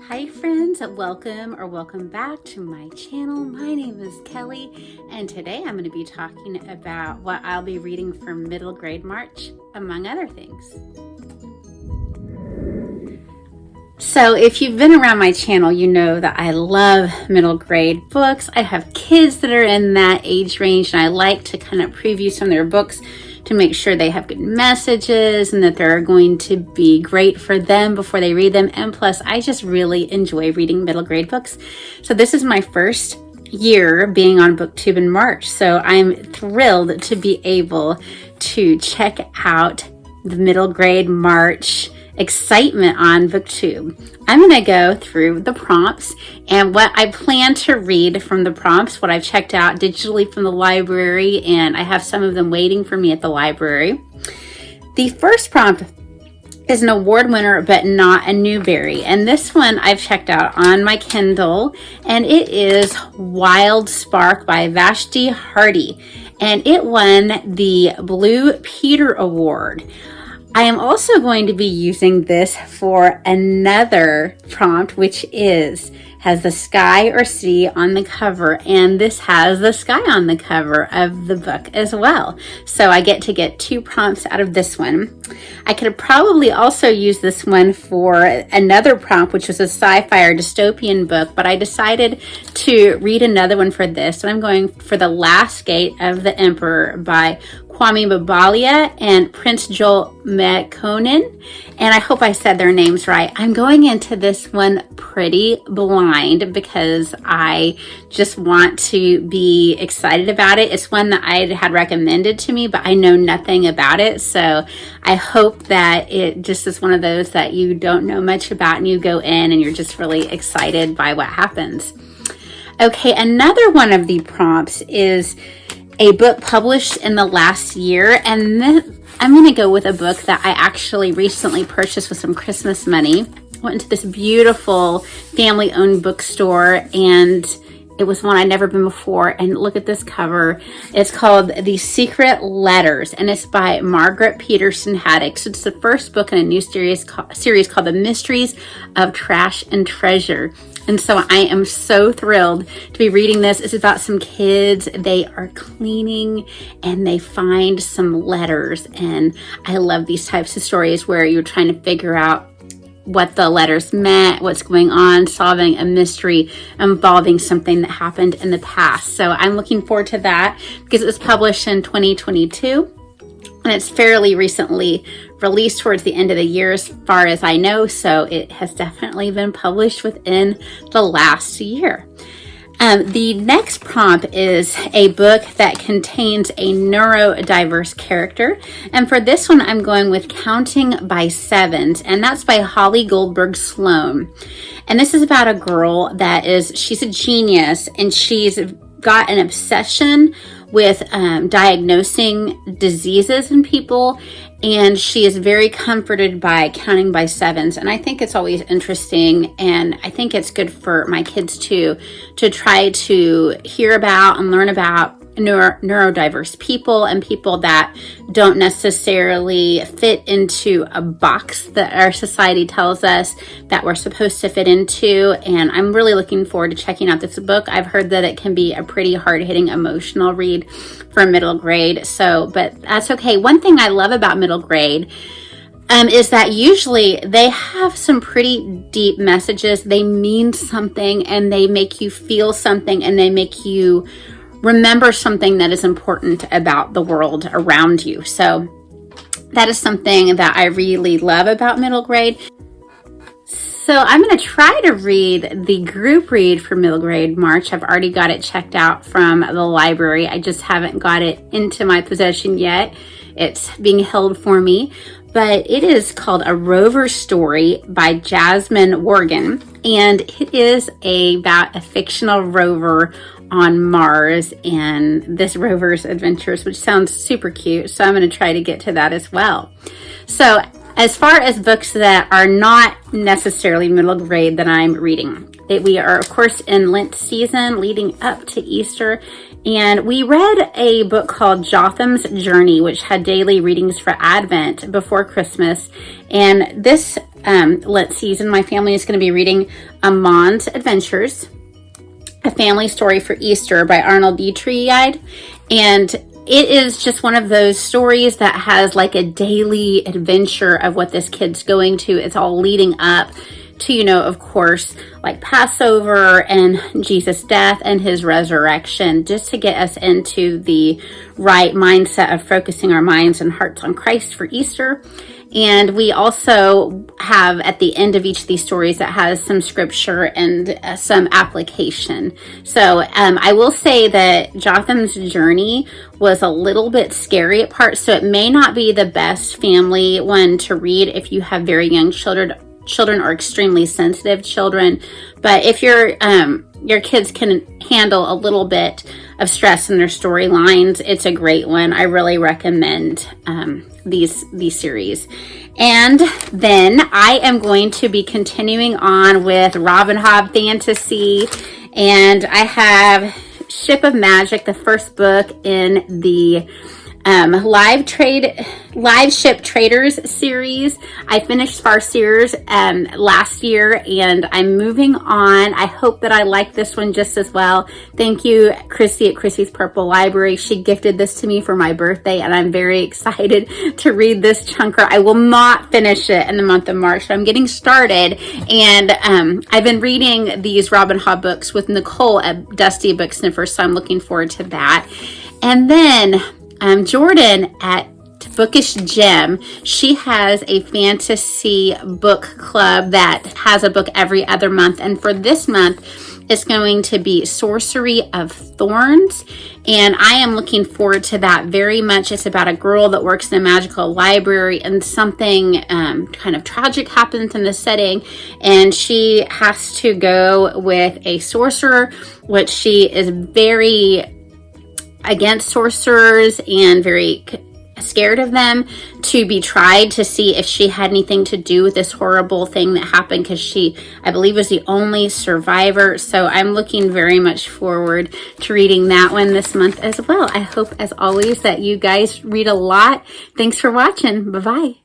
Hi friends, welcome back to my channel. My name is Kelly and today I'm going to be talking about what I'll be reading for middle grade March, among other things. So if you've been around my channel, you know that I love middle grade books. I have kids that are in that age range and I like to kind of preview some of their books to make sure they have good messages and that they're going to be great for them before they read them. And plus, I just really enjoy reading middle grade books. So this is my first year being on BookTube in March. So I'm thrilled to be able to check out the middle grade March excitement on BookTube. I'm going to go through the prompts and what I plan to read from the prompts, what I've checked out digitally from the library, and I have some of them waiting for me at the library. The first prompt is an award winner, but not a Newbery. And this one I've checked out on my Kindle, and it is Wildspark by Vashti Hardy, and it won the Blue Peter Award. I am also going to be using this for another prompt, which has the sky or sea on the cover, and this has the sky on the cover of the book as well. So I get to get two prompts out of this one. I could probably also use this one for another prompt, which was a sci-fi or dystopian book, but I decided to read another one for this. And I'm going for The Last Gate of the Emperor by Kwame Mbalia and Prince Joel Makonnen, and I hope I said their names right. I'm going into this one pretty blind because I just want to be excited about it. It's one that I had recommended to me, but I know nothing about it, so I hope that it just is one of those that you don't know much about and you go in and you're just really excited by what happens. Okay, another one of the prompts is a book published in the last year, and then I'm going to go with a book that I actually recently purchased with some Christmas money. Went into this beautiful family-owned bookstore, and it was one I'd never been before, and look at this cover. It's called The Secret Letters, and it's by Margaret Peterson Haddix. It's the first book in a new series called The Mysteries of Trash and Treasure. And so I am so thrilled to be reading this. It's about some kids. They are cleaning and they find some letters. And I love these types of stories where you're trying to figure out what the letters meant, what's going on, solving a mystery involving something that happened in the past. So I'm looking forward to that because it was published in 2022. And it's fairly recently released towards the end of the year as far as I know, so it has definitely been published within the last year. The next prompt is a book that contains a neurodiverse character, and for this one I'm going with Counting by Sevens, and that's by Holly Goldberg Sloan. And this is about a girl she's a genius, and she's got an obsession with diagnosing diseases in people, and she is very comforted by counting by sevens. And I think it's always interesting, and I think it's good for my kids too, to try to hear about and learn about neurodiverse people and people that don't necessarily fit into a box that our society tells us that we're supposed to fit into. And I'm really looking forward to checking out this book. I've heard that it can be a pretty hard-hitting emotional read for middle grade, but that's okay. One thing I love about middle grade is that usually they have some pretty deep messages. They mean something and they make you feel something and they make you remember something that is important about the world around you. So that is something that I really love about middle grade. So I'm going to try to read the group read for middle grade March. I've already got it checked out from the library. I just haven't got it into my possession yet. It's being held for me. But it is called A Rover Story by Jasmine Warga, and it is about a fictional rover on Mars and this rover's adventures, which sounds super cute. So I'm going to try to get to that as well. So as far as books that are not necessarily middle grade that I'm reading, we are of course in Lent season leading up to Easter, and we read a book called Jotham's Journey, which had daily readings for Advent before Christmas. And this Lent season, my family is going to be reading Amon's Adventures, a family story for Easter by Arnold Dietrich. And it is just one of those stories that has like a daily adventure of what this kid's going to. It's all leading up to, you know, of course, like Passover and Jesus' death and his resurrection, just to get us into the right mindset of focusing our minds and hearts on Christ for Easter. And we also have at the end of each of these stories that has some scripture and some application. So I will say that Jotham's journey was a little bit scary at parts, so it may not be the best family one to read if you have very young children or extremely sensitive children. But if your kids can handle a little bit of stress in their storylines, it's a great one. I really recommend these series. And then I am going to be continuing on with Robin Hobb Fantasy, and I have Ship of Magic, the first book in the live ship traders series. I finished Farseers last year, and I'm moving on. I hope that I like this one just as well. Thank you, Chrissy at Chrissy's Purple Library. She gifted this to me for my birthday, and I'm very excited to read this chunker. I will not finish it in the month of March, so I'm getting started. And I've been reading these Robin Hobb books with Nicole at Dusty Book Sniffer, so I'm looking forward to that. And then Jordan at Bookish Gem, she has a fantasy book club that has a book every other month. And for this month, it's going to be Sorcery of Thorns. And I am looking forward to that very much. It's about a girl that works in a magical library, and something kind of tragic happens in the setting. And she has to go with a sorcerer, which she is very against sorcerers and very scared of them, to be tried to see if she had anything to do with this horrible thing that happened, because she, I believe, was the only survivor. So I'm looking very much forward to reading that one this month as well. I hope, as always, that you guys read a lot. Thanks for watching. Bye-bye.